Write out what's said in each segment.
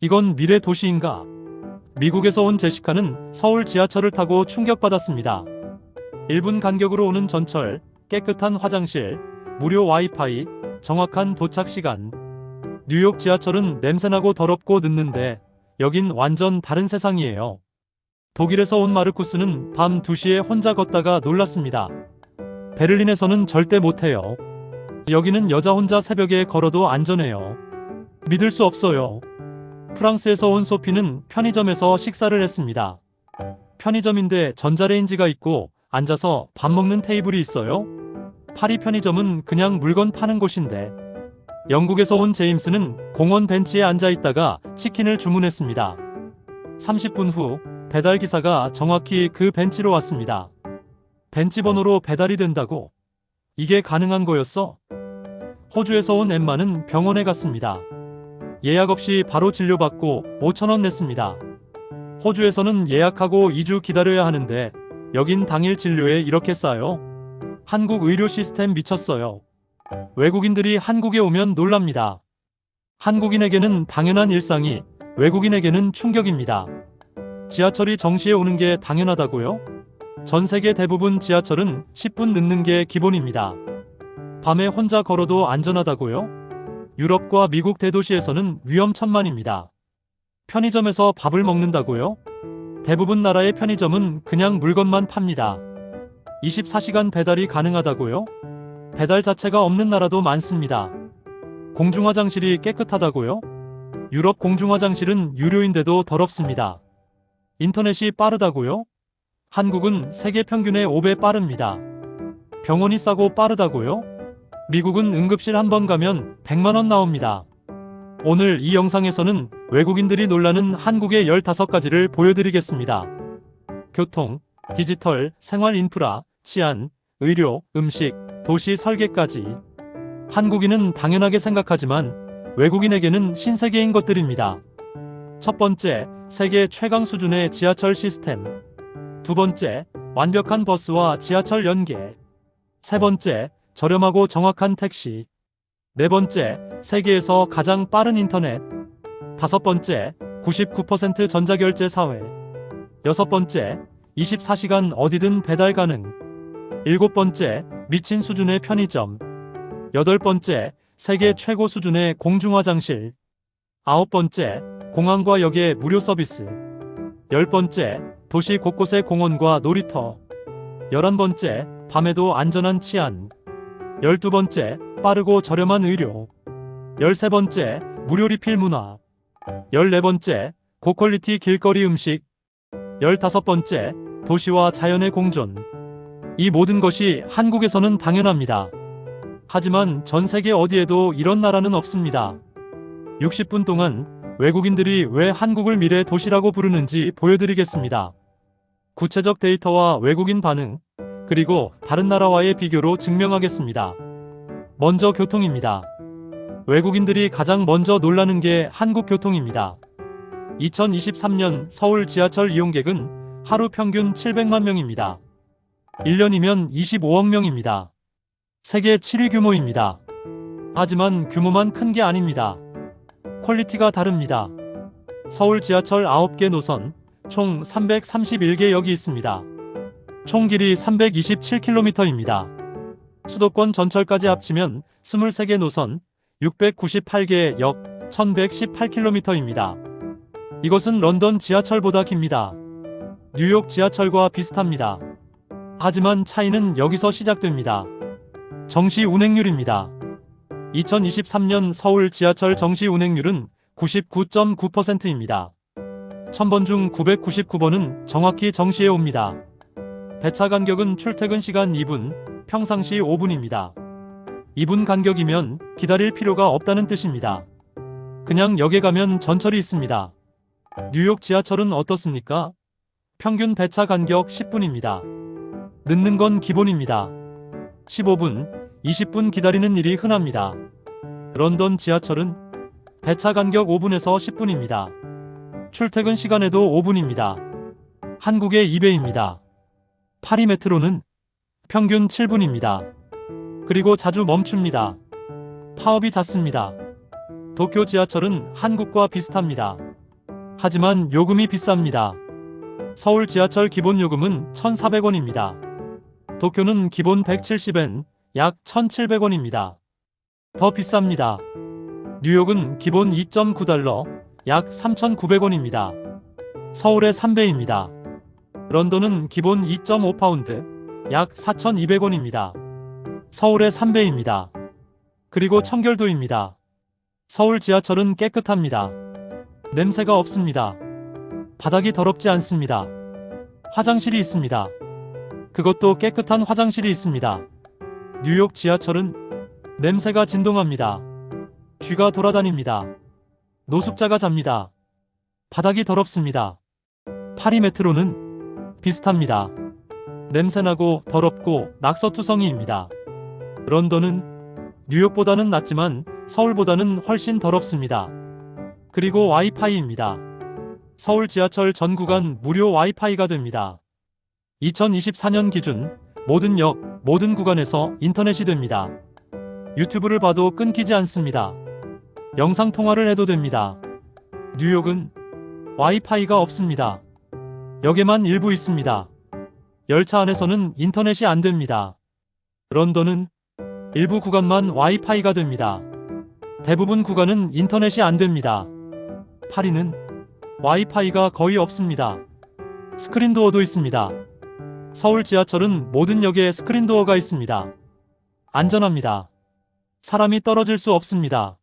이건 미래 도시인가? 미국에서 온 제시카는 서울 지하철을 타고 충격받았습니다. 1분 간격으로 오는 전철, 깨끗한 화장실, 무료 와이파이, 정확한 도착 시간. 뉴욕 지하철은 냄새나고 더럽고 늦는데 여긴 완전 다른 세상이에요. 독일에서 온 마르쿠스는 밤 2시에 혼자 걷다가 놀랐습니다. 베를린에서는 절대 못해요. 여기는 여자 혼자 새벽에 걸어도 안전해요. 믿을 수 없어요. 프랑스에서 온 소피는 편의점에서 식사를 했습니다. 편의점인데 전자레인지가 있고 앉아서 밥 먹는 테이블이 있어요? 파리 편의점은 그냥 물건 파는 곳인데. 영국에서 온 제임스는 공원 벤치에 앉아 있다가 치킨을 주문했습니다. 30분 후 배달기사가 정확히 그 벤치로 왔습니다. 벤치 번호로 배달이 된다고? 이게 가능한 거였어? 호주에서 온 엠마는 병원에 갔습니다. 예약 없이 바로 진료받고 5,000원 냈습니다. 호주에서는 예약하고 2주 기다려야 하는데 여긴 당일 진료에 이렇게 싸요? 한국 의료 시스템 미쳤어요. 외국인들이 한국에 오면 놀랍니다. 한국인에게는 당연한 일상이 외국인에게는 충격입니다. 지하철이 정시에 오는 게 당연하다고요? 전 세계 대부분 지하철은 10분 늦는 게 기본입니다. 밤에 혼자 걸어도 안전하다고요? 유럽과 미국 대도시에서는 위험천만입니다. 편의점에서 밥을 먹는다고요? 대부분 나라의 편의점은 그냥 물건만 팝니다. 24시간 배달이 가능하다고요? 배달 자체가 없는 나라도 많습니다. 공중화장실이 깨끗하다고요? 유럽 공중화장실은 유료인데도 더럽습니다. 인터넷이 빠르다고요? 한국은 세계 평균의 5배 빠릅니다. 병원이 싸고 빠르다고요? 미국은 응급실 한 번 가면 100만 원 나옵니다. 오늘 이 영상에서는 외국인들이 놀라는 한국의 15가지를 보여드리겠습니다. 교통, 디지털, 생활 인프라, 치안, 의료, 음식, 도시 설계까지. 한국인은 당연하게 생각하지만 외국인에게는 신세계인 것들입니다. 첫 번째, 세계 최강 수준의 지하철 시스템. 두 번째, 완벽한 버스와 지하철 연계. 세 번째, 저렴하고 정확한 택시. 네 번째, 세계에서 가장 빠른 인터넷. 다섯 번째, 99% 전자결제 사회. 여섯 번째, 24시간 어디든 배달 가능. 일곱 번째, 미친 수준의 편의점. 여덟 번째, 세계 최고 수준의 공중화장실. 아홉 번째, 공항과 역의 무료 서비스. 열 번째, 도시 곳곳의 공원과 놀이터. 11번째, 밤에도 안전한 치안. 12번째, 빠르고 저렴한 의료. 13번째, 무료 리필 문화. 14번째, 고퀄리티 길거리 음식. 15번째, 도시와 자연의 공존. 이 모든 것이 한국에서는 당연합니다. 하지만 전 세계 어디에도 이런 나라는 없습니다. 60분 동안 외국인들이 왜 한국을 미래 도시라고 부르는지 보여드리겠습니다. 구체적 데이터와 외국인 반응, 그리고 다른 나라와의 비교로 증명하겠습니다. 먼저 교통입니다. 외국인들이 가장 먼저 놀라는 게 한국 교통입니다. 2023년 서울 지하철 이용객은 하루 평균 700만 명입니다. 1년이면 25억 명입니다. 세계 7위 규모입니다. 하지만 규모만 큰 게 아닙니다. 퀄리티가 다릅니다. 서울 지하철 9개 노선, 총 331개 역이 있습니다. 총 길이 327km입니다. 수도권 전철까지 합치면 23개 노선, 698개 역, 1118km입니다. 이것은 런던 지하철보다 깁니다. 뉴욕 지하철과 비슷합니다. 하지만 차이는 여기서 시작됩니다. 정시 운행률입니다. 2023년 서울 지하철 정시 운행률은 99.9%입니다. 1000번 중 999번은 정확히 정시에 옵니다. 배차 간격은 출퇴근 시간 2분, 평상시 5분입니다. 2분 간격이면 기다릴 필요가 없다는 뜻입니다. 그냥 역에 가면 전철이 있습니다. 뉴욕 지하철은 어떻습니까? 평균 배차 간격 10분입니다. 늦는 건 기본입니다. 15분, 20분 기다리는 일이 흔합니다. 런던 지하철은 배차 간격 5분에서 10분입니다. 출퇴근 시간에도 5분입니다. 한국의 2배입니다. 파리 메트로는 평균 7분입니다. 그리고 자주 멈춥니다. 파업이 잦습니다. 도쿄 지하철은 한국과 비슷합니다. 하지만 요금이 비쌉니다. 서울 지하철 기본 요금은 1,400원입니다. 도쿄는 기본 170엔, 약 1,700원입니다. 더 비쌉니다. 뉴욕은 기본 2.9달러, 약 3,900원입니다. 서울의 3배입니다. 런던은 기본 2.5파운드, 약 4,200원입니다. 서울의 3배입니다. 그리고 청결도입니다. 서울 지하철은 깨끗합니다. 냄새가 없습니다. 바닥이 더럽지 않습니다. 화장실이 있습니다. 그것도 깨끗한 화장실이 있습니다. 뉴욕 지하철은 냄새가 진동합니다. 쥐가 돌아다닙니다. 노숙자가 잡니다. 바닥이 더럽습니다. 파리 메트로는 비슷합니다. 냄새나고 더럽고 낙서투성이입니다. 런던은 뉴욕보다는 낫지만 서울보다는 훨씬 더럽습니다. 그리고 와이파이입니다. 서울 지하철 전 구간 무료 와이파이가 됩니다. 2024년 기준 모든 역, 모든 구간에서 인터넷이 됩니다. 유튜브를 봐도 끊기지 않습니다. 영상 통화를 해도 됩니다. 뉴욕은 와이파이가 없습니다. 역에만 일부 있습니다. 열차 안에서는 인터넷이 안 됩니다. 런던은 일부 구간만 와이파이가 됩니다. 대부분 구간은 인터넷이 안 됩니다. 파리는 와이파이가 거의 없습니다. 스크린도어도 있습니다. 서울 지하철은 모든 역에 스크린도어가 있습니다. 안전합니다. 사람이 떨어질 수 없습니다.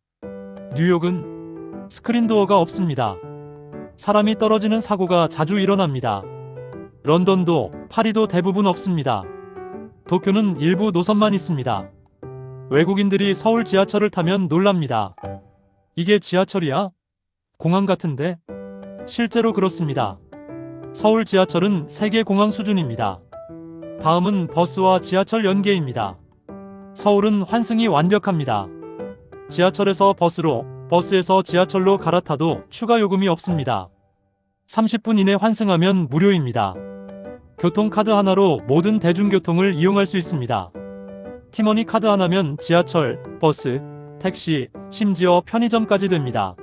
뉴욕은 스크린도어가 없습니다. 사람이 떨어지는 사고가 자주 일어납니다. 런던도 파리도 대부분 없습니다. 도쿄는 일부 노선만 있습니다. 외국인들이 서울 지하철을 타면 놀랍니다. 이게 지하철이야? 공항 같은데? 실제로 그렇습니다. 서울 지하철은 세계 공항 수준입니다. 다음은 버스와 지하철 연계입니다. 서울은 환승이 완벽합니다. 지하철에서 버스로, 버스에서 지하철로 갈아타도 추가 요금이 없습니다. 30분 이내 환승하면 무료입니다. 교통카드 하나로 모든 대중교통을 이용할 수 있습니다. 티머니 카드 하나면 지하철, 버스, 택시, 심지어 편의점까지 됩니다.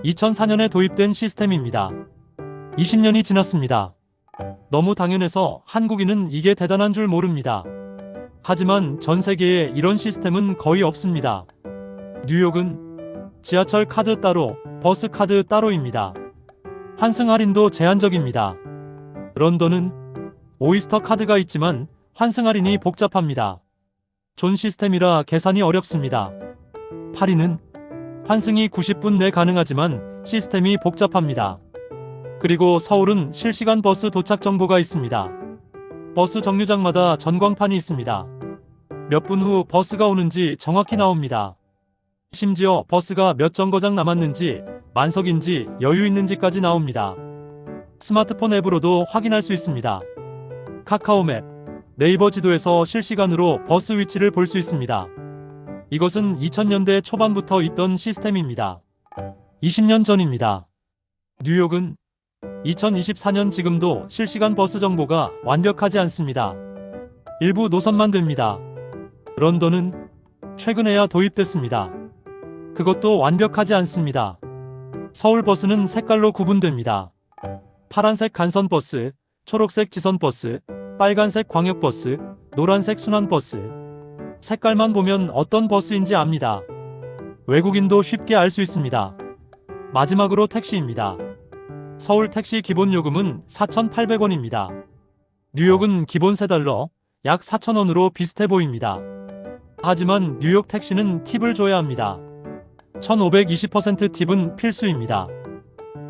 2004년에 도입된 시스템입니다. 20년이 지났습니다. 너무 당연해서 한국인은 이게 대단한 줄 모릅니다. 하지만 전 세계에 이런 시스템은 거의 없습니다. 뉴욕은 지하철 카드 따로, 버스 카드 따로입니다. 환승 할인도 제한적입니다. 런던은 오이스터 카드가 있지만 환승 할인이 복잡합니다. 존 시스템이라 계산이 어렵습니다. 파리는 환승이 90분 내 가능하지만 시스템이 복잡합니다. 그리고 서울은 실시간 버스 도착 정보가 있습니다. 버스 정류장마다 전광판이 있습니다. 몇 분 후 버스가 오는지 정확히 나옵니다. 심지어 버스가 몇 정거장 남았는지, 만석인지, 여유 있는지까지 나옵니다. 스마트폰 앱으로도 확인할 수 있습니다. 카카오맵, 네이버 지도에서 실시간으로 버스 위치를 볼 수 있습니다. 이것은 2000년대 초반부터 있던 시스템입니다. 20년 전입니다. 뉴욕은 2024년 지금도 실시간 버스 정보가 완벽하지 않습니다. 일부 노선만 됩니다. 런던은 최근에야 도입됐습니다. 그것도 완벽하지 않습니다. 서울 버스는 색깔로 구분됩니다. 파란색 간선버스, 초록색 지선버스, 빨간색 광역버스, 노란색 순환버스. 색깔만 보면 어떤 버스인지 압니다. 외국인도 쉽게 알 수 있습니다. 마지막으로 택시입니다. 서울 택시 기본 요금은 4,800원입니다. 뉴욕은 기본 3달러, 약 4,000원으로 비슷해 보입니다. 하지만 뉴욕 택시는 팁을 줘야 합니다. 1520% 팁은 필수입니다.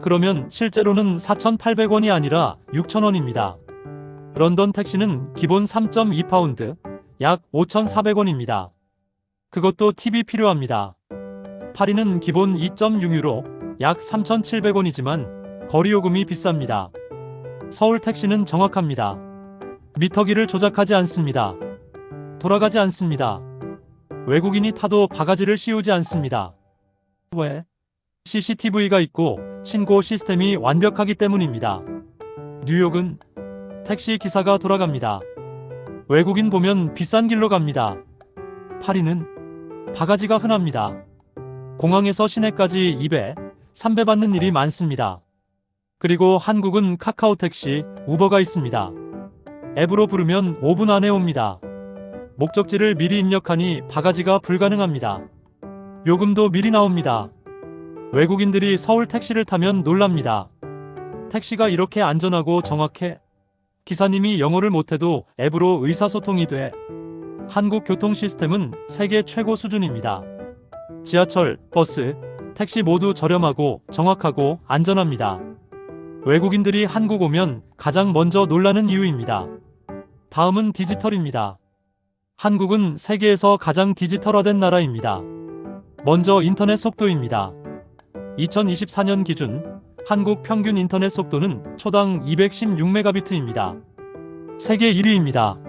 그러면 실제로는 4,800원이 아니라 6,000원입니다. 런던 택시는 기본 3.2파운드, 약 5,400원입니다. 그것도 팁이 필요합니다. 파리는 기본 2.6유로, 약 3,700원이지만 거리요금이 비쌉니다. 서울 택시는 정확합니다. 미터기를 조작하지 않습니다. 돌아가지 않습니다. 외국인이 타도 바가지를 씌우지 않습니다. 왜? CCTV가 있고 신고 시스템이 완벽하기 때문입니다. 뉴욕은 택시 기사가 돌아갑니다. 외국인 보면 비싼 길로 갑니다. 파리는 바가지가 흔합니다. 공항에서 시내까지 2배, 3배 받는 일이 많습니다. 그리고 한국은 카카오택시, 우버가 있습니다. 앱으로 부르면 5분 안에 옵니다. 목적지를 미리 입력하니 바가지가 불가능합니다. 요금도 미리 나옵니다. 외국인들이 서울 택시를 타면 놀랍니다. 택시가 이렇게 안전하고 정확해? 기사님이 영어를 못해도 앱으로 의사소통이 돼. 한국 교통 시스템은 세계 최고 수준입니다. 지하철, 버스, 택시 모두 저렴하고 정확하고 안전합니다. 외국인들이 한국 오면 가장 먼저 놀라는 이유입니다. 다음은 디지털입니다. 한국은 세계에서 가장 디지털화된 나라입니다. 먼저 인터넷 속도입니다. 2024년 기준 한국 평균 인터넷 속도는 초당 216메가비트입니다. 세계 1위입니다.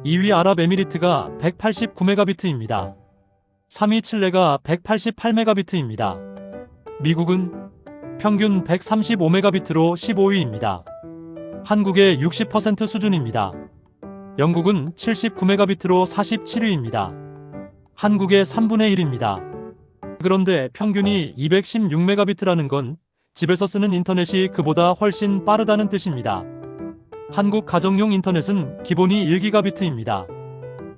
2위 아랍에미리트가 189메가비트입니다. 3위 칠레가 188메가비트입니다. 미국은 평균 135메가비트로 15위입니다. 한국의 60% 수준입니다. 영국은 79메가비트로 47위입니다. 한국의 3분의 1입니다. 그런데 평균이 216메가비트라는 건 집에서 쓰는 인터넷이 그보다 훨씬 빠르다는 뜻입니다. 한국 가정용 인터넷은 기본이 1기가비트입니다.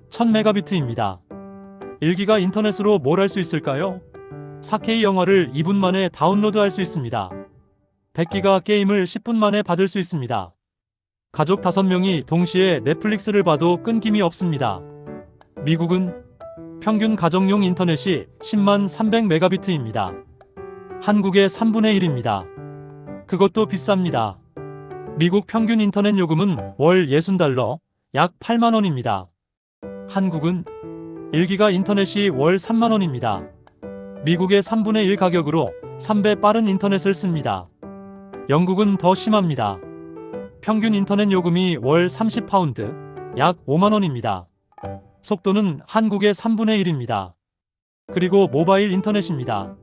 1000메가비트입니다. 1기가 인터넷으로 뭘 할 수 있을까요? 4K 영화를 2분 만에 다운로드할 수 있습니다. 100기가 게임을 10분 만에 받을 수 있습니다. 가족 5명이 동시에 넷플릭스를 봐도 끊김이 없습니다. 미국은 평균 가정용 인터넷이 10만 300메가비트입니다. 한국의 3분의 1입니다. 그것도 비쌉니다. 미국 평균 인터넷 요금은 월 $60, 약 8만원입니다. 한국은 1기가 인터넷이 월 3만원입니다. 미국의 3분의 1 가격으로 3배 빠른 인터넷을 씁니다. 영국은 더 심합니다. 평균 인터넷 요금이 월 30파운드, 약 5만원입니다. 속도는 한국의 3분의 1입니다. 그리고 모바일 인터넷입니다.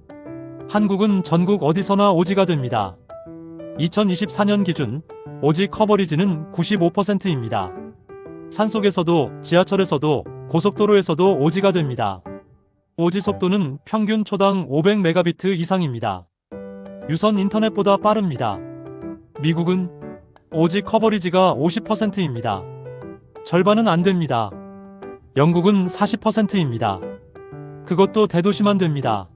한국은 전국 어디서나 오지가 됩니다. 2024년 기준 오지 커버리지는 95%입니다. 산속에서도 지하철에서도 고속도로에서도 오지가 됩니다. 오지 속도는 평균 초당 500메가비트 이상입니다. 유선 인터넷보다 빠릅니다. 미국은 오지 커버리지가 50%입니다. 절반은 안 됩니다. 영국은 40%입니다. 그것도 대도시만 됩니다.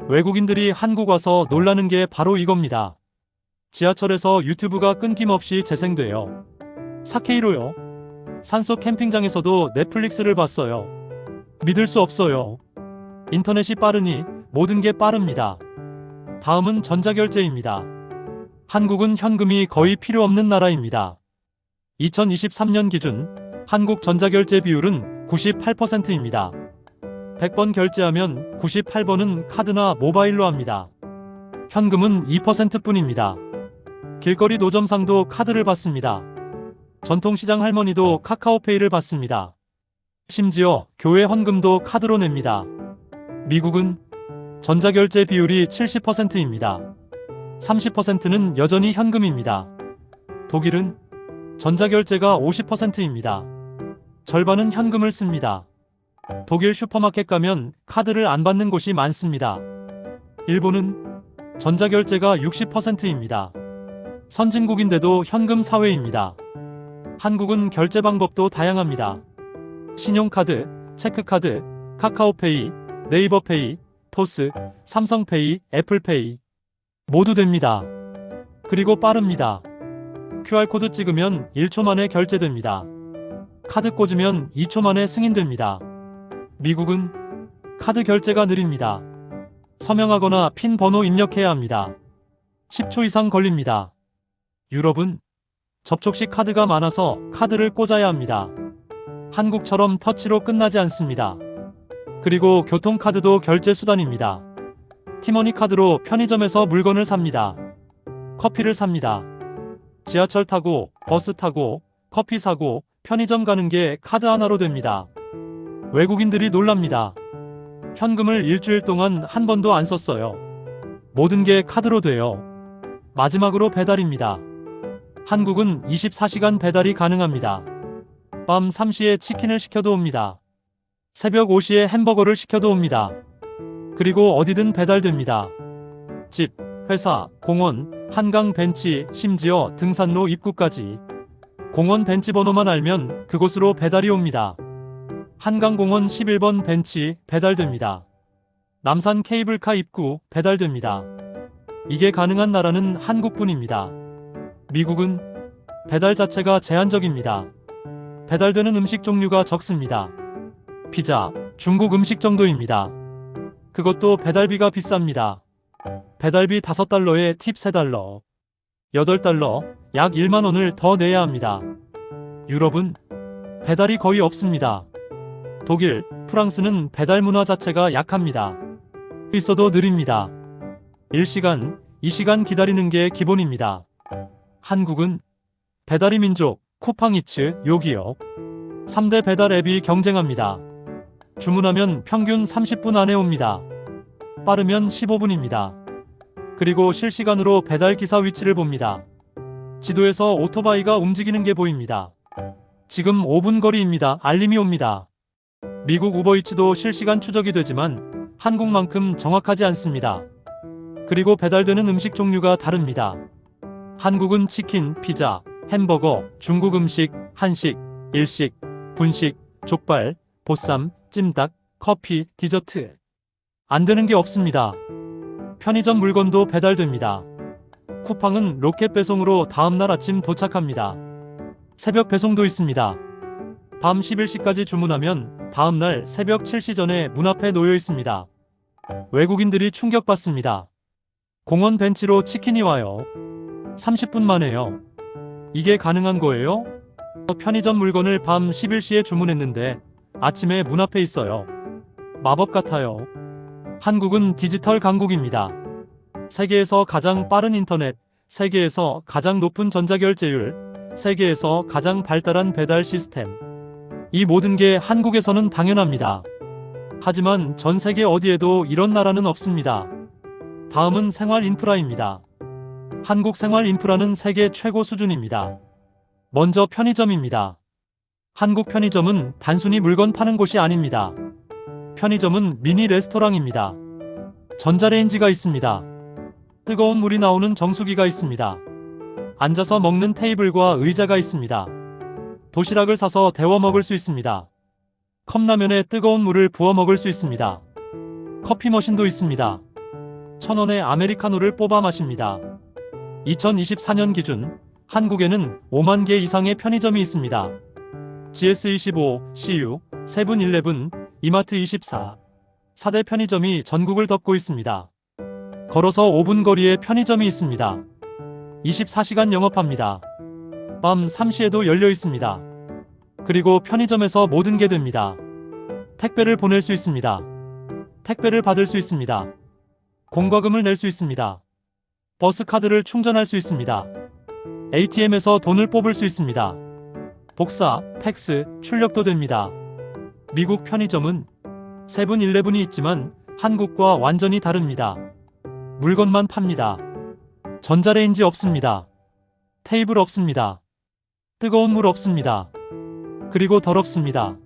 외국인들이 한국 와서 놀라는 게 바로 이겁니다. 지하철에서 유튜브가 끊김없이 재생돼요. 4K로요. 산속 캠핑장에서도 넷플릭스를 봤어요. 믿을 수 없어요. 인터넷이 빠르니 모든 게 빠릅니다. 다음은 전자결제입니다. 한국은 현금이 거의 필요 없는 나라입니다. 2023년 기준 한국 전자결제 비율은 98%입니다. 100번 결제하면 98번은 카드나 모바일로 합니다. 현금은 2%뿐입니다. 길거리 노점상도 카드를 받습니다. 전통시장 할머니도 카카오페이를 받습니다. 심지어 교회 헌금도 카드로 냅니다. 미국은 전자결제 비율이 70%입니다. 30%는 여전히 현금입니다. 독일은 전자결제가 50%입니다. 절반은 현금을 씁니다. 독일 슈퍼마켓 가면 카드를 안 받는 곳이 많습니다. 일본은 전자결제가 60%입니다. 선진국인데도 현금 사회입니다. 한국은 결제 방법도 다양합니다. 신용카드, 체크카드, 카카오페이, 네이버페이, 토스, 삼성페이, 애플페이 모두 됩니다. 그리고 빠릅니다. QR코드 찍으면 1초 만에 결제됩니다. 카드 꽂으면 2초 만에 승인됩니다. 미국은 카드 결제가 느립니다. 서명하거나 핀 번호 입력해야 합니다. 10초 이상 걸립니다. 유럽은 접촉 시 카드가 많아서 카드를 꽂아야 합니다. 한국처럼 터치로 끝나지 않습니다. 그리고 교통카드도 결제 수단입니다. 티머니 카드로 편의점에서 물건을 삽니다. 커피를 삽니다. 지하철 타고 버스 타고 커피 사고 편의점 가는 게 카드 하나로 됩니다. 외국인들이 놀랍니다. 현금을 일주일 동안 한 번도 안 썼어요. 모든 게 카드로 돼요. 마지막으로 배달입니다. 한국은 24시간 배달이 가능합니다. 밤 3시에 치킨을 시켜도 옵니다. 새벽 5시에 햄버거를 시켜도 옵니다. 그리고 어디든 배달됩니다. 집, 회사, 공원, 한강 벤치, 심지어 등산로 입구까지. 공원 벤치 번호만 알면 그곳으로 배달이 옵니다. 한강공원 11번 벤치 배달됩니다. 남산 케이블카 입구 배달됩니다. 이게 가능한 나라는 한국뿐입니다. 미국은 배달 자체가 제한적입니다. 배달되는 음식 종류가 적습니다. 피자, 중국 음식 정도입니다. 그것도 배달비가 비쌉니다. 배달비 5달러에 팁 3달러. 8달러, 약 1만 원을 더 내야 합니다. 유럽은 배달이 거의 없습니다. 독일, 프랑스는 배달 문화 자체가 약합니다. 있어도 느립니다. 1시간, 2시간 기다리는 게 기본입니다. 한국은 배달의 민족, 쿠팡이츠, 요기요. 3대 배달 앱이 경쟁합니다. 주문하면 평균 30분 안에 옵니다. 빠르면 15분입니다. 그리고 실시간으로 배달 기사 위치를 봅니다. 지도에서 오토바이가 움직이는 게 보입니다. 지금 5분 거리입니다. 알림이 옵니다. 미국 우버이츠도 실시간 추적이 되지만 한국만큼 정확하지 않습니다. 그리고 배달되는 음식 종류가 다릅니다. 한국은 치킨, 피자, 햄버거, 중국 음식, 한식, 일식, 분식, 족발, 보쌈, 찜닭, 커피, 디저트. 안 되는 게 없습니다. 편의점 물건도 배달됩니다. 쿠팡은 로켓 배송으로 다음날 아침 도착합니다. 새벽 배송도 있습니다. 밤 11시까지 주문하면 다음날 새벽 7시 전에 문 앞에 놓여 있습니다. 외국인들이 충격받습니다. 공원 벤치로 치킨이 와요. 30분 만에요. 이게 가능한 거예요? 편의점 물건을 밤 11시에 주문했는데 아침에 문 앞에 있어요. 마법 같아요. 한국은 디지털 강국입니다. 세계에서 가장 빠른 인터넷, 세계에서 가장 높은 전자결제율, 세계에서 가장 발달한 배달 시스템. 이 모든 게 한국에서는 당연합니다. 하지만 전 세계 어디에도 이런 나라는 없습니다. 다음은 생활 인프라입니다. 한국 생활 인프라는 세계 최고 수준입니다. 먼저 편의점입니다. 한국 편의점은 단순히 물건 파는 곳이 아닙니다. 편의점은 미니 레스토랑입니다. 전자레인지가 있습니다. 뜨거운 물이 나오는 정수기가 있습니다. 앉아서 먹는 테이블과 의자가 있습니다. 도시락을 사서 데워 먹을 수 있습니다. 컵라면에 뜨거운 물을 부어 먹을 수 있습니다. 커피 머신도 있습니다. 1,000원에 아메리카노를 뽑아 마십니다. 2024년 기준 한국에는 5만 개 이상의 편의점이 있습니다. GS25, CU, 세븐일레븐, 이마트24, 4대 편의점이 전국을 덮고 있습니다. 걸어서 5분 거리에 편의점이 있습니다. 24시간 영업합니다. 밤 3시에도 열려 있습니다. 그리고 편의점에서 모든 게 됩니다. 택배를 보낼 수 있습니다. 택배를 받을 수 있습니다. 공과금을 낼 수 있습니다. 버스 카드를 충전할 수 있습니다. ATM에서 돈을 뽑을 수 있습니다. 복사, 팩스, 출력도 됩니다. 미국 편의점은 세븐일레븐이 있지만 한국과 완전히 다릅니다. 물건만 팝니다. 전자레인지 없습니다. 테이블 없습니다. 뜨거운 물 없습니다. 그리고 더럽습니다.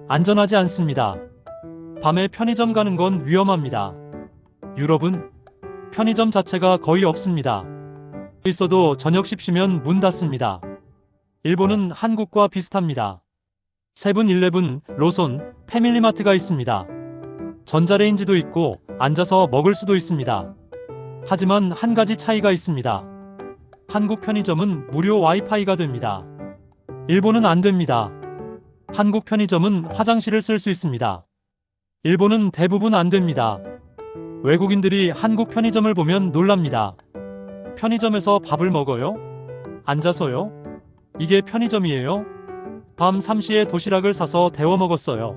안전하지 않습니다. 밤에 편의점 가는 건 위험합니다. 유럽은 편의점 자체가 거의 없습니다. 있어도 저녁 10시면 문 닫습니다. 일본은 한국과 비슷합니다. 세븐일레븐, 로손, 패밀리마트가 있습니다. 전자레인지도 있고 앉아서 먹을 수도 있습니다. 하지만 한 가지 차이가 있습니다. 한국 편의점은 무료 와이파이가 됩니다. 일본은 안 됩니다. 한국 편의점은 화장실을 쓸 수 있습니다. 일본은 대부분 안 됩니다. 외국인들이 한국 편의점을 보면 놀랍니다. 편의점에서 밥을 먹어요? 앉아서요? 이게 편의점이에요? 밤 3시에 도시락을 사서 데워 먹었어요.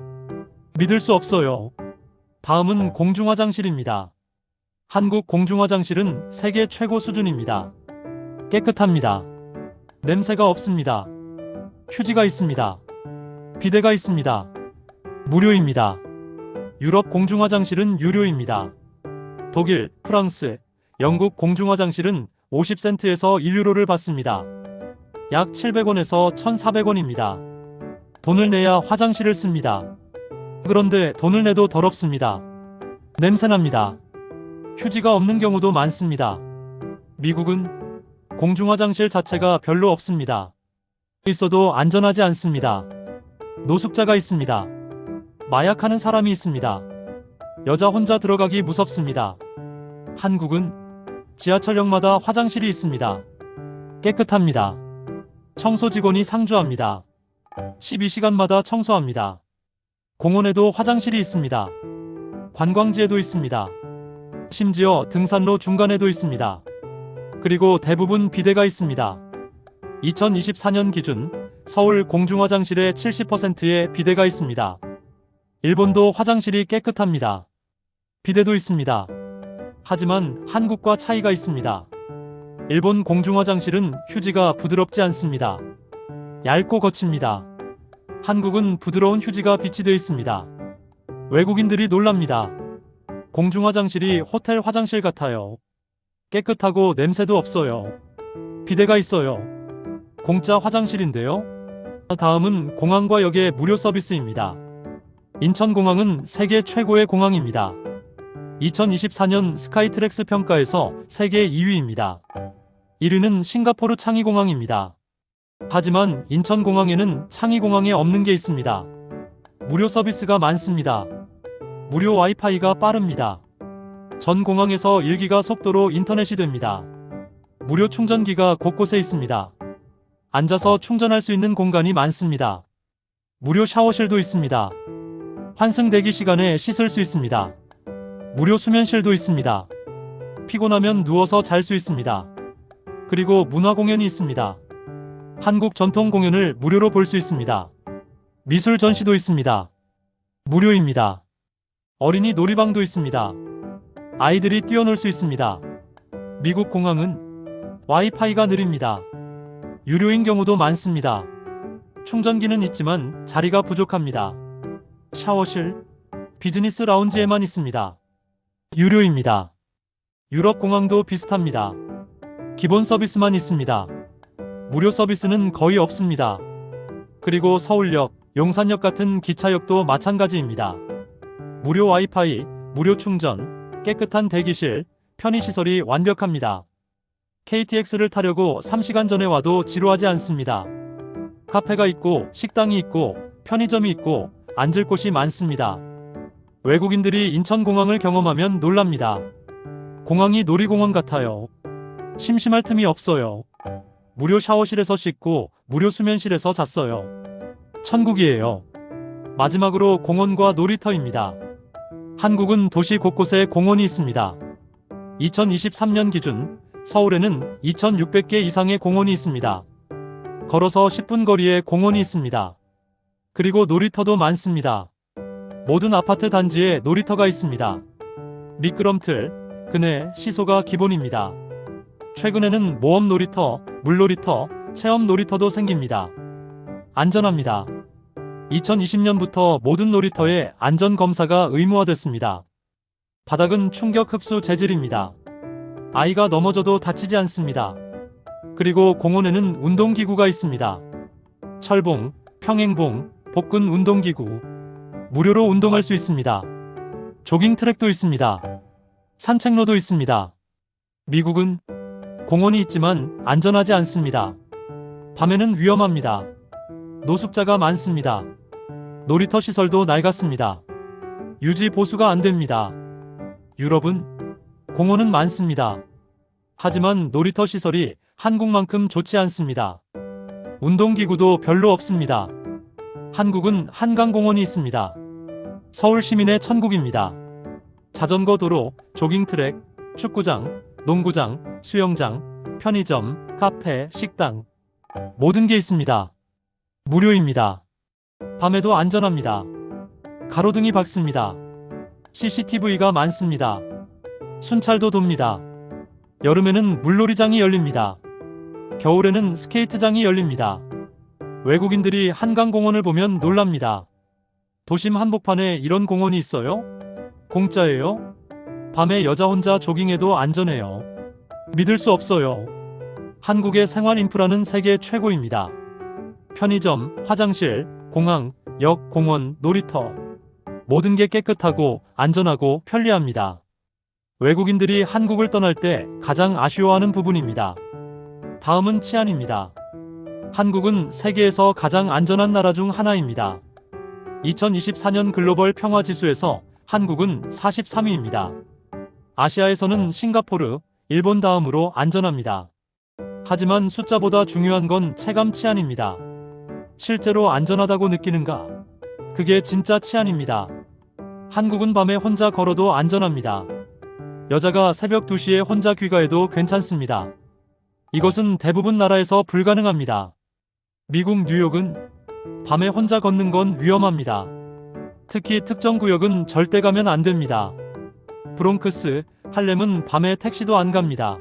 믿을 수 없어요. 다음은 공중화장실입니다. 한국 공중화장실은 세계 최고 수준입니다. 깨끗합니다. 냄새가 없습니다. 휴지가 있습니다. 비데가 있습니다. 무료입니다. 유럽 공중화장실은 유료입니다. 독일, 프랑스, 영국 공중화장실은 50센트에서 1유로를 받습니다. 약 700원에서 1,400원입니다. 돈을 내야 화장실을 씁니다. 그런데 돈을 내도 더럽습니다. 냄새납니다. 휴지가 없는 경우도 많습니다. 미국은 공중화장실 자체가 별로 없습니다. 있어도 안전하지 않습니다. 노숙자가 있습니다. 마약하는 사람이 있습니다. 여자 혼자 들어가기 무섭습니다. 한국은 지하철역마다 화장실이 있습니다. 깨끗합니다. 청소 직원이 상주합니다. 12시간마다 청소합니다. 공원에도 화장실이 있습니다. 관광지에도 있습니다. 심지어 등산로 중간에도 있습니다. 그리고 대부분 비데가 있습니다. 2024년 기준 서울 공중화장실의 70%의 비데가 있습니다. 일본도 화장실이 깨끗합니다. 비데도 있습니다. 하지만 한국과 차이가 있습니다. 일본 공중화장실은 휴지가 부드럽지 않습니다. 얇고 거칩니다. 한국은 부드러운 휴지가 비치되어 있습니다. 외국인들이 놀랍니다. 공중화장실이 호텔 화장실 같아요. 깨끗하고 냄새도 없어요. 비데가 있어요. 공짜 화장실인데요. 다음은 공항과 역의 무료 서비스입니다. 인천공항은 세계 최고의 공항입니다. 2024년 스카이트랙스 평가에서 세계 2위입니다. 1위는 싱가포르 창의공항입니다. 하지만 인천공항에는 창의공항에 없는 게 있습니다. 무료 서비스가 많습니다. 무료 와이파이가 빠릅니다. 전 공항에서 1기가 속도로 인터넷이 됩니다. 무료 충전기가 곳곳에 있습니다. 앉아서 충전할 수 있는 공간이 많습니다. 무료 샤워실도 있습니다. 환승 대기 시간에 씻을 수 있습니다. 무료 수면실도 있습니다. 피곤하면 누워서 잘 수 있습니다. 그리고 문화 공연이 있습니다. 한국 전통 공연을 무료로 볼 수 있습니다. 미술 전시도 있습니다. 무료입니다. 어린이 놀이방도 있습니다. 아이들이 뛰어놀 수 있습니다. 미국 공항은 와이파이가 느립니다. 유료인 경우도 많습니다. 충전기는 있지만 자리가 부족합니다. 샤워실, 비즈니스 라운지에만 있습니다. 유료입니다. 유럽 공항도 비슷합니다. 기본 서비스만 있습니다. 무료 서비스는 거의 없습니다. 그리고 서울역, 용산역 같은 기차역도 마찬가지입니다. 무료 와이파이, 무료 충전, 깨끗한 대기실, 편의시설이 완벽합니다. KTX를 타려고 3시간 전에 와도 지루하지 않습니다. 카페가 있고, 식당이 있고, 편의점이 있고, 앉을 곳이 많습니다. 외국인들이 인천공항을 경험하면 놀랍니다. 공항이 놀이공원 같아요. 심심할 틈이 없어요. 무료 샤워실에서 씻고 무료 수면실에서 잤어요. 천국이에요. 마지막으로 공원과 놀이터입니다. 한국은 도시 곳곳에 공원이 있습니다. 2023년 기준 서울에는 2,600개 이상의 공원이 있습니다. 걸어서 10분 거리에 공원이 있습니다. 그리고 놀이터도 많습니다. 모든 아파트 단지에 놀이터가 있습니다. 미끄럼틀, 그네, 시소가 기본입니다. 최근에는 모험 놀이터, 물놀이터, 체험 놀이터도 생깁니다. 안전합니다. 2020년부터 모든 놀이터에 안전검사가 의무화됐습니다. 바닥은 충격 흡수 재질입니다. 아이가 넘어져도 다치지 않습니다. 그리고 공원에는 운동기구가 있습니다. 철봉, 평행봉, 복근 운동기구. 무료로 운동할 수 있습니다. 조깅 트랙도 있습니다. 산책로도 있습니다. 미국은 공원이 있지만 안전하지 않습니다. 밤에는 위험합니다. 노숙자가 많습니다. 놀이터 시설도 낡았습니다. 유지 보수가 안 됩니다. 유럽은 공원은 많습니다. 하지만 놀이터 시설이 한국만큼 좋지 않습니다. 운동기구도 별로 없습니다. 한국은 한강공원이 있습니다. 서울 시민의 천국입니다. 자전거 도로, 조깅 트랙, 축구장, 농구장, 수영장, 편의점, 카페, 식당. 모든 게 있습니다. 무료입니다. 밤에도 안전합니다. 가로등이 밝습니다. CCTV가 많습니다. 순찰도 돕니다. 여름에는 물놀이장이 열립니다. 겨울에는 스케이트장이 열립니다. 외국인들이 한강공원을 보면 놀랍니다. 도심 한복판에 이런 공원이 있어요? 공짜예요? 밤에 여자 혼자 조깅해도 안전해요. 믿을 수 없어요. 한국의 생활 인프라는 세계 최고입니다. 편의점, 화장실, 공항, 역, 공원, 놀이터. 모든 게 깨끗하고 안전하고 편리합니다. 외국인들이 한국을 떠날 때 가장 아쉬워하는 부분입니다. 다음은 치안입니다. 한국은 세계에서 가장 안전한 나라 중 하나입니다. 2024년 글로벌 평화지수에서 한국은 43위입니다. 아시아에서는 싱가포르, 일본 다음으로 안전합니다. 하지만 숫자보다 중요한 건 체감 치안입니다. 실제로 안전하다고 느끼는가? 그게 진짜 치안입니다. 한국은 밤에 혼자 걸어도 안전합니다. 여자가 새벽 2시에 혼자 귀가해도 괜찮습니다. 이것은 대부분 나라에서 불가능합니다. 미국 뉴욕은 밤에 혼자 걷는 건 위험합니다. 특히 특정 구역은 절대 가면 안 됩니다. 브롱크스, 할렘은 밤에 택시도 안 갑니다.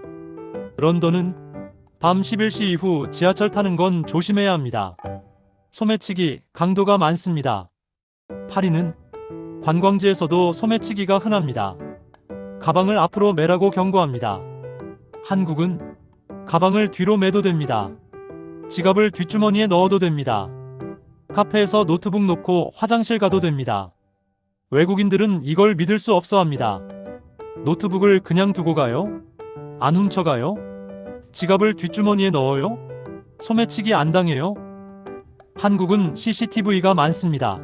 런던은 밤 11시 이후 지하철 타는 건 조심해야 합니다. 소매치기, 강도가 많습니다. 파리는 관광지에서도 소매치기가 흔합니다. 가방을 앞으로 매라고 경고합니다. 한국은 가방을 뒤로 매도 됩니다. 지갑을 뒷주머니에 넣어도 됩니다. 카페에서 노트북 놓고 화장실 가도 됩니다. 외국인들은 이걸 믿을 수 없어 합니다. 노트북을 그냥 두고 가요? 안 훔쳐가요? 지갑을 뒷주머니에 넣어요? 소매치기 안 당해요? 한국은 CCTV가 많습니다.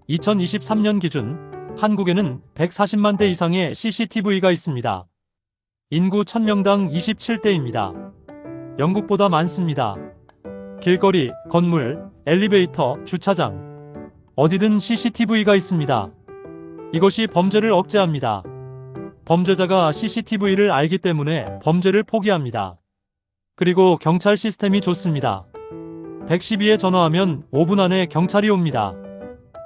2023년 기준 한국에는 140만 대 이상의 CCTV가 있습니다. 인구 1000명당 27대입니다. 영국보다 많습니다. 길거리, 건물, 엘리베이터, 주차장 어디든 CCTV가 있습니다. 이것이 범죄를 억제합니다. 범죄자가 CCTV를 알기 때문에 범죄를 포기합니다. 그리고 경찰 시스템이 좋습니다. 112에 전화하면 5분 안에 경찰이 옵니다.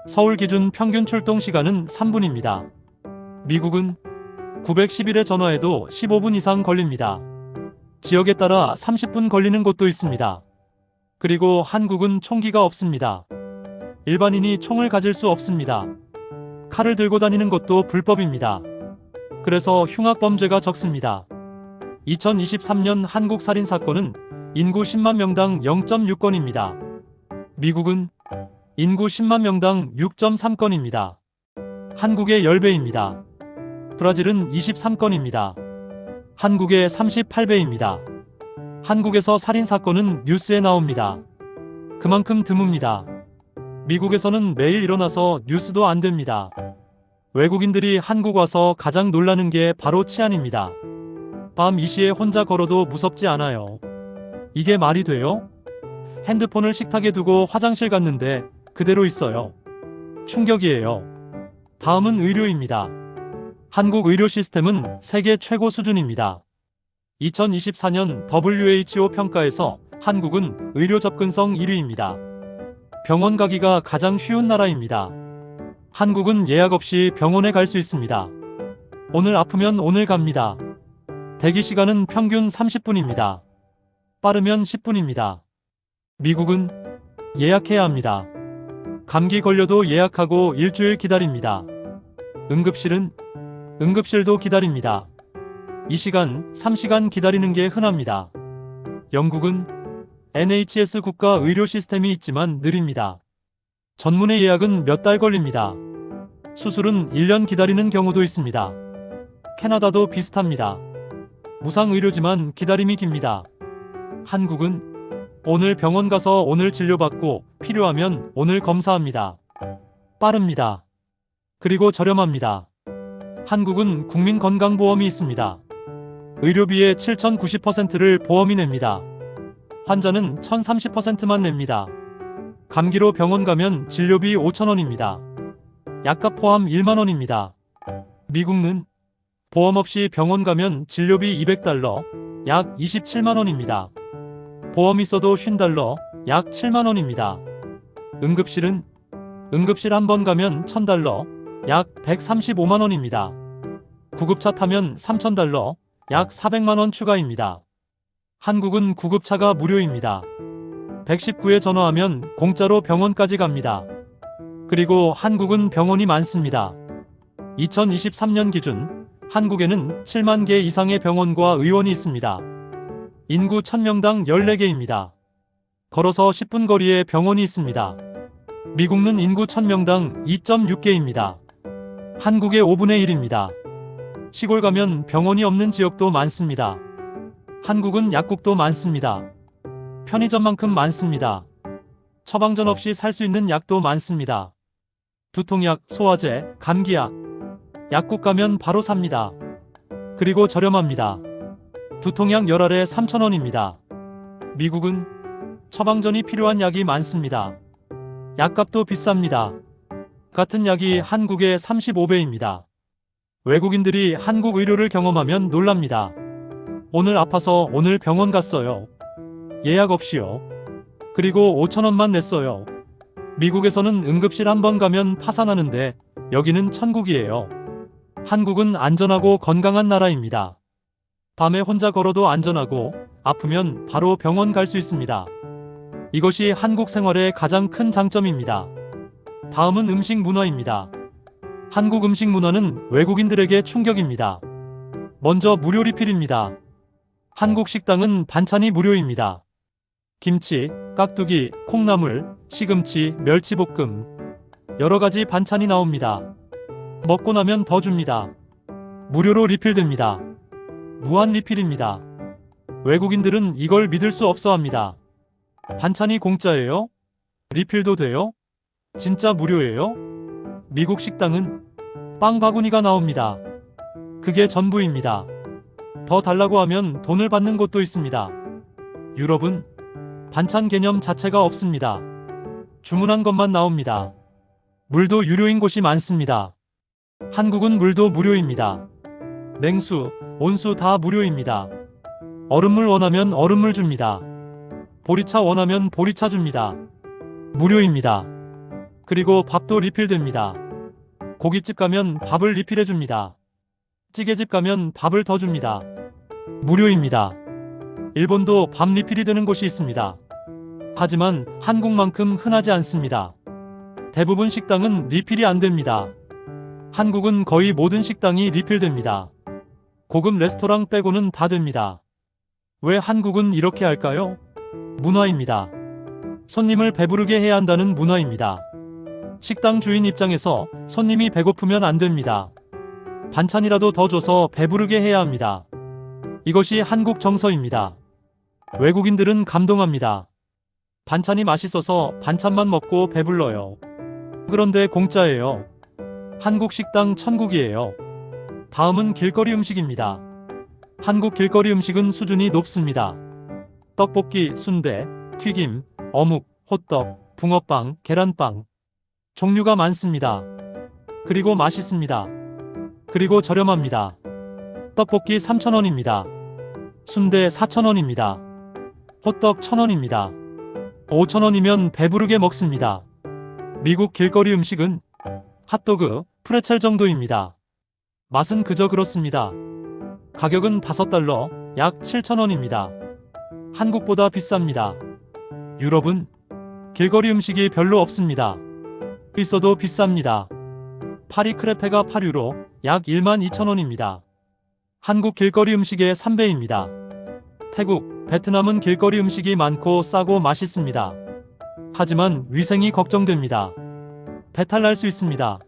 서울 기준 평균 출동 시간은 3분입니다. 미국은 911에 전화해도 15분 이상 걸립니다. 지역에 따라 30분 걸리는 곳도 있습니다. 그리고 한국은 총기가 없습니다. 일반인이 총을 가질 수 없습니다. 칼을 들고 다니는 것도 불법입니다. 그래서 흉악범죄가 적습니다. 2023년 한국 살인사건은 인구 10만 명당 0.6건입니다. 미국은 인구 10만 명당 6.3건입니다. 한국의 10배입니다. 브라질은 23건입니다. 한국의 38배입니다. 한국에서 살인사건은 뉴스에 나옵니다. 그만큼 드뭅니다. 미국에서는 매일 일어나서 뉴스도 안 됩니다. 외국인들이 한국 와서 가장 놀라는 게 바로 치안입니다. 밤 2시에 혼자 걸어도 무섭지 않아요. 이게 말이 돼요? 핸드폰을 식탁에 두고 화장실 갔는데 그대로 있어요. 충격이에요. 다음은 의료입니다. 한국 의료 시스템은 세계 최고 수준입니다. 2024년 WHO 평가에서 한국은 의료 접근성 1위입니다. 병원 가기가 가장 쉬운 나라입니다. 한국은 예약 없이 병원에 갈 수 있습니다. 오늘 아프면 오늘 갑니다. 대기 시간은 평균 30분입니다. 빠르면 10분입니다. 미국은 예약해야 합니다. 감기 걸려도 예약하고 일주일 기다립니다. 응급실도 기다립니다. 2시간, 3시간 기다리는 게 흔합니다. 영국은 NHS 국가 의료 시스템이 있지만 느립니다. 전문의 예약은 몇 달 걸립니다. 수술은 1년 기다리는 경우도 있습니다. 캐나다도 비슷합니다. 무상의료지만 기다림이 깁니다. 한국은 오늘 병원 가서 오늘 진료받고 필요하면 오늘 검사합니다. 빠릅니다. 그리고 저렴합니다. 한국은 국민건강보험이 있습니다. 의료비의 7,090%를 보험이 냅니다. 환자는 1,030%만 냅니다. 감기로 병원 가면 진료비 5,000원입니다. 약값 포함 1만원입니다. 미국은 보험 없이 병원 가면 진료비 200달러, 약 27만원입니다. 보험 있어도 $50, 약 7만원입니다. 응급실 한 번 가면 $1,000, 약 135만원입니다. 구급차 타면 $3,000, 약 400만원 추가입니다. 한국은 구급차가 무료입니다. 119에 전화하면 공짜로 병원까지 갑니다. 그리고 한국은 병원이 많습니다. 2023년 기준 한국에는 7만 개 이상의 병원과 의원이 있습니다. 인구 1000명당 14개입니다. 걸어서 10분 거리에 병원이 있습니다. 미국은 인구 1000명당 2.6개입니다. 한국의 5분의 1입니다. 시골 가면 병원이 없는 지역도 많습니다. 한국은 약국도 많습니다. 편의점만큼 많습니다. 처방전 없이 살 수 있는 약도 많습니다. 두통약, 소화제, 감기약. 약국 가면 바로 삽니다. 그리고 저렴합니다. 두통약 열 알에 3,000원입니다. 미국은 처방전이 필요한 약이 많습니다. 약값도 비쌉니다. 같은 약이 한국의 35배입니다. 외국인들이 한국 의료를 경험하면 놀랍니다. 오늘 아파서 오늘 병원 갔어요. 예약 없이요. 그리고 5,000원만 냈어요. 미국에서는 응급실 한 번 가면 파산하는데 여기는 천국이에요. 한국은 안전하고 건강한 나라입니다. 밤에 혼자 걸어도 안전하고 아프면 바로 병원 갈 수 있습니다. 이것이 한국 생활의 가장 큰 장점입니다. 다음은 음식 문화입니다. 한국 음식 문화는 외국인들에게 충격입니다. 먼저 무료 리필입니다. 한국 식당은 반찬이 무료입니다. 김치, 깍두기, 콩나물, 시금치, 멸치볶음 여러 가지 반찬이 나옵니다. 먹고 나면 더 줍니다. 무료로 리필됩니다. 무한 리필입니다. 외국인들은 이걸 믿을 수 없어 합니다. 반찬이 공짜예요? 리필도 돼요? 진짜 무료예요? 미국 식당은 빵 바구니가 나옵니다. 그게 전부입니다. 더 달라고 하면 돈을 받는 곳도 있습니다. 유럽은 반찬 개념 자체가 없습니다. 주문한 것만 나옵니다. 물도 유료인 곳이 많습니다. 한국은 물도 무료입니다. 냉수, 온수 다 무료입니다. 얼음물 원하면 얼음물 줍니다. 보리차 원하면 보리차 줍니다. 무료입니다. 그리고 밥도 리필됩니다. 고깃집 가면 밥을 리필해 줍니다. 찌개집 가면 밥을 더 줍니다. 무료입니다. 일본도 밥 리필이 되는 곳이 있습니다. 하지만 한국만큼 흔하지 않습니다. 대부분 식당은 리필이 안 됩니다. 한국은 거의 모든 식당이 리필됩니다. 고급 레스토랑 빼고는 다 됩니다. 왜 한국은 이렇게 할까요? 문화입니다. 손님을 배부르게 해야 한다는 문화입니다. 식당 주인 입장에서 손님이 배고프면 안 됩니다. 반찬이라도 더 줘서 배부르게 해야 합니다. 이것이 한국 정서입니다. 외국인들은 감동합니다. 반찬이 맛있어서 반찬만 먹고 배불러요. 그런데 공짜예요. 한국 식당 천국이에요. 다음은 길거리 음식입니다. 한국 길거리 음식은 수준이 높습니다. 떡볶이, 순대, 튀김, 어묵, 호떡, 붕어빵, 계란빵. 종류가 많습니다. 그리고 맛있습니다. 그리고 저렴합니다. 떡볶이 3,000원입니다. 순대 4,000원입니다. 호떡 1,000원입니다. 5,000원이면 배부르게 먹습니다. 미국 길거리 음식은 핫도그, 프레첼 정도입니다. 맛은 그저 그렇습니다. 가격은 $5, 약 7,000원입니다. 한국보다 비쌉니다. 유럽은 길거리 음식이 별로 없습니다. 있어도 비쌉니다. 파리 크레페가 8유로, 약 12,000원입니다. 한국 길거리 음식의 3배입니다. 태국, 베트남은 길거리 음식이 많고 싸고 맛있습니다. 하지만 위생이 걱정됩니다. 배탈 날 수 있습니다.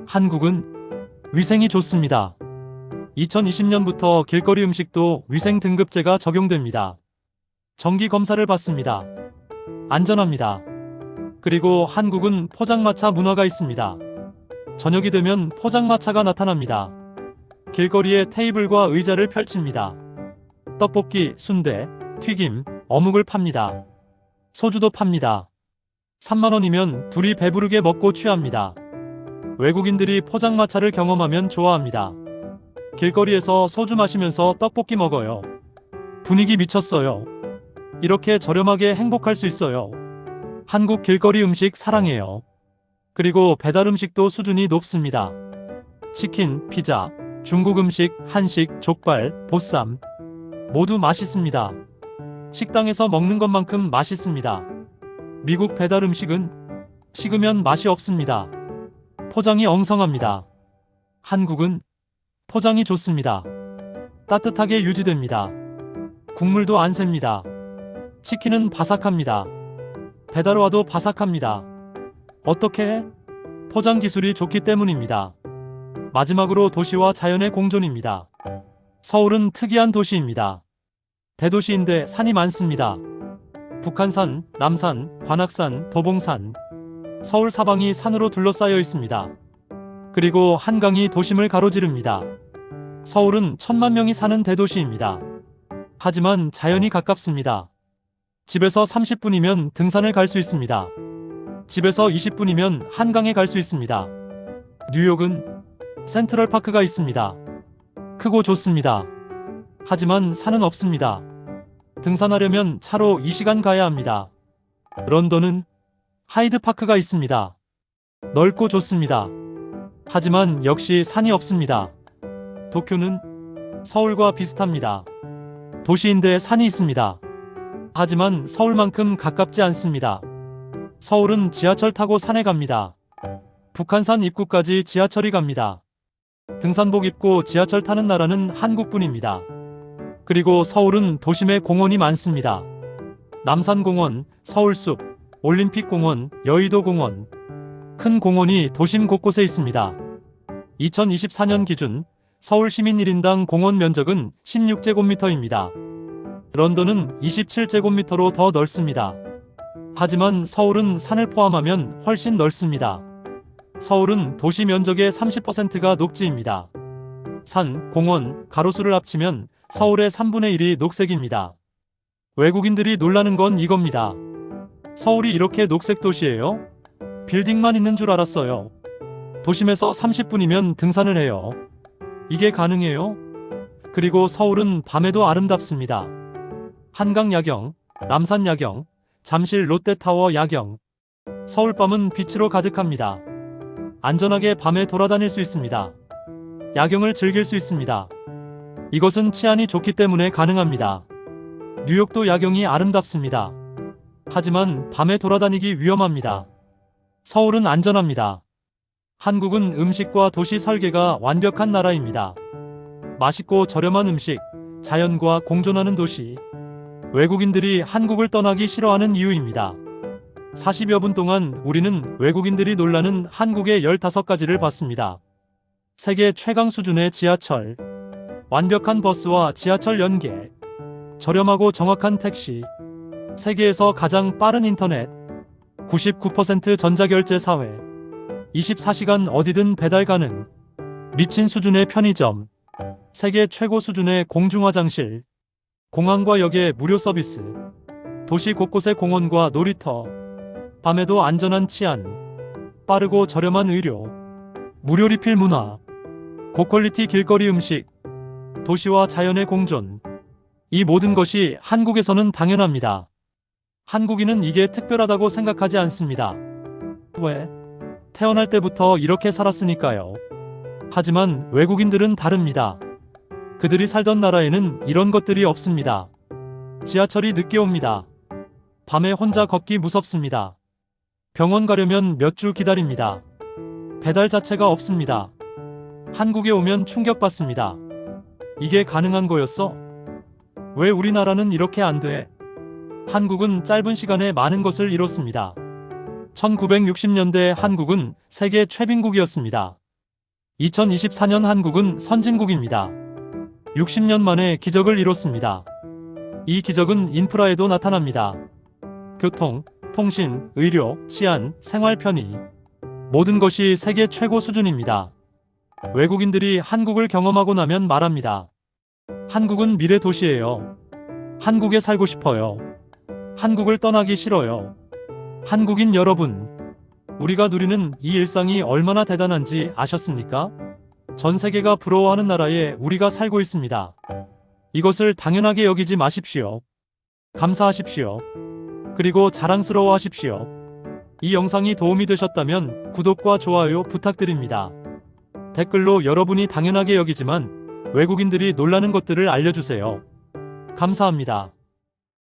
한국은 위생이 좋습니다. 2020년부터 길거리 음식도 위생 등급제가 적용됩니다. 정기 검사를 받습니다. 안전합니다. 그리고 한국은 포장마차 문화가 있습니다. 저녁이 되면 포장마차가 나타납니다. 길거리에 테이블과 의자를 펼칩니다. 떡볶이, 순대, 튀김, 어묵을 팝니다. 소주도 팝니다. 3만원이면 둘이 배부르게 먹고 취합니다. 외국인들이 포장마차를 경험하면 좋아합니다. 길거리에서 소주 마시면서 떡볶이 먹어요. 분위기 미쳤어요. 이렇게 저렴하게 행복할 수 있어요. 한국 길거리 음식 사랑해요. 그리고 배달 음식도 수준이 높습니다. 치킨, 피자, 중국 음식, 한식, 족발, 보쌈 모두 맛있습니다. 식당에서 먹는 것만큼 맛있습니다. 미국 배달 음식은 식으면 맛이 없습니다. 포장이 엉성합니다. 한국은 포장이 좋습니다. 따뜻하게 유지됩니다. 국물도 안 셉니다. 치킨은 바삭합니다. 배달 와도 바삭합니다. 어떻게 해? 포장 기술이 좋기 때문입니다. 마지막으로 도시와 자연의 공존입니다. 서울은 특이한 도시입니다. 대도시인데 산이 많습니다. 북한산, 남산, 관악산, 도봉산, 서울 사방이 산으로 둘러싸여 있습니다. 그리고 한강이 도심을 가로지릅니다. 서울은 1,000만 명이 사는 대도시입니다. 하지만 자연이 가깝습니다. 집에서 30분이면 등산을 갈 수 있습니다. 집에서 20분이면 한강에 갈 수 있습니다. 뉴욕은 센트럴파크가 있습니다. 크고 좋습니다. 하지만 산은 없습니다. 등산하려면 차로 2시간 가야 합니다. 런던은 하이드파크가 있습니다. 넓고 좋습니다. 하지만 역시 산이 없습니다. 도쿄는 서울과 비슷합니다. 도시인데 산이 있습니다. 하지만 서울만큼 가깝지 않습니다. 서울은 지하철 타고 산에 갑니다. 북한산 입구까지 지하철이 갑니다. 등산복 입고 지하철 타는 나라는 한국뿐입니다. 그리고 서울은 도심에 공원이 많습니다. 남산공원, 서울숲, 올림픽공원, 여의도공원. 큰 공원이 도심 곳곳에 있습니다. 2024년 기준 서울 시민 1인당 공원 면적은 16제곱미터입니다. 런던은 27제곱미터로 더 넓습니다. 하지만 서울은 산을 포함하면 훨씬 넓습니다. 서울은 도시 면적의 30%가 녹지입니다. 산, 공원, 가로수를 합치면 서울의 3분의 1이 녹색입니다. 외국인들이 놀라는 건 이겁니다. 서울이 이렇게 녹색 도시예요? 빌딩만 있는 줄 알았어요. 도심에서 30분이면 등산을 해요. 이게 가능해요? 그리고 서울은 밤에도 아름답습니다. 한강 야경, 남산 야경, 잠실 롯데타워 야경. 서울 밤은 빛으로 가득합니다. 안전하게 밤에 돌아다닐 수 있습니다. 야경을 즐길 수 있습니다. 이것은 치안이 좋기 때문에 가능합니다. 뉴욕도 야경이 아름답습니다. 하지만 밤에 돌아다니기 위험합니다. 서울은 안전합니다. 한국은 음식과 도시 설계가 완벽한 나라입니다. 맛있고 저렴한 음식, 자연과 공존하는 도시. 외국인들이 한국을 떠나기 싫어하는 이유입니다. 40여 분 동안 우리는 외국인들이 놀라는 한국의 15가지를 봤습니다. 세계 최강 수준의 지하철, 완벽한 버스와 지하철 연계, 저렴하고 정확한 택시, 세계에서 가장 빠른 인터넷, 99% 전자결제 사회, 24시간 어디든 배달 가능, 미친 수준의 편의점, 세계 최고 수준의 공중화장실, 공항과 역의 무료 서비스, 도시 곳곳의 공원과 놀이터, 밤에도 안전한 치안, 빠르고 저렴한 의료, 무료 리필 문화, 고퀄리티 길거리 음식, 도시와 자연의 공존. 이 모든 것이 한국에서는 당연합니다. 한국인은 이게 특별하다고 생각하지 않습니다. 왜? 태어날 때부터 이렇게 살았으니까요. 하지만 외국인들은 다릅니다. 그들이 살던 나라에는 이런 것들이 없습니다. 지하철이 늦게 옵니다. 밤에 혼자 걷기 무섭습니다. 병원 가려면 몇 주 기다립니다. 배달 자체가 없습니다. 한국에 오면 충격받습니다. 이게 가능한 거였어? 왜 우리나라는 이렇게 안 돼? 한국은 짧은 시간에 많은 것을 이뤘습니다. 1960년대 한국은 세계 최빈국이었습니다. 2024년 한국은 선진국입니다. 60년 만에 기적을 이뤘습니다. 이 기적은 인프라에도 나타납니다. 교통, 통신, 의료, 치안, 생활 편의. 모든 것이 세계 최고 수준입니다. 외국인들이 한국을 경험하고 나면 말합니다. 한국은 미래 도시예요. 한국에 살고 싶어요. 한국을 떠나기 싫어요. 한국인 여러분, 우리가 누리는 이 일상이 얼마나 대단한지 아셨습니까? 전 세계가 부러워하는 나라에 우리가 살고 있습니다. 이것을 당연하게 여기지 마십시오. 감사하십시오. 그리고 자랑스러워하십시오. 이 영상이 도움이 되셨다면 구독과 좋아요 부탁드립니다. 댓글로 여러분이 당연하게 여기지만 외국인들이 놀라는 것들을 알려주세요. 감사합니다.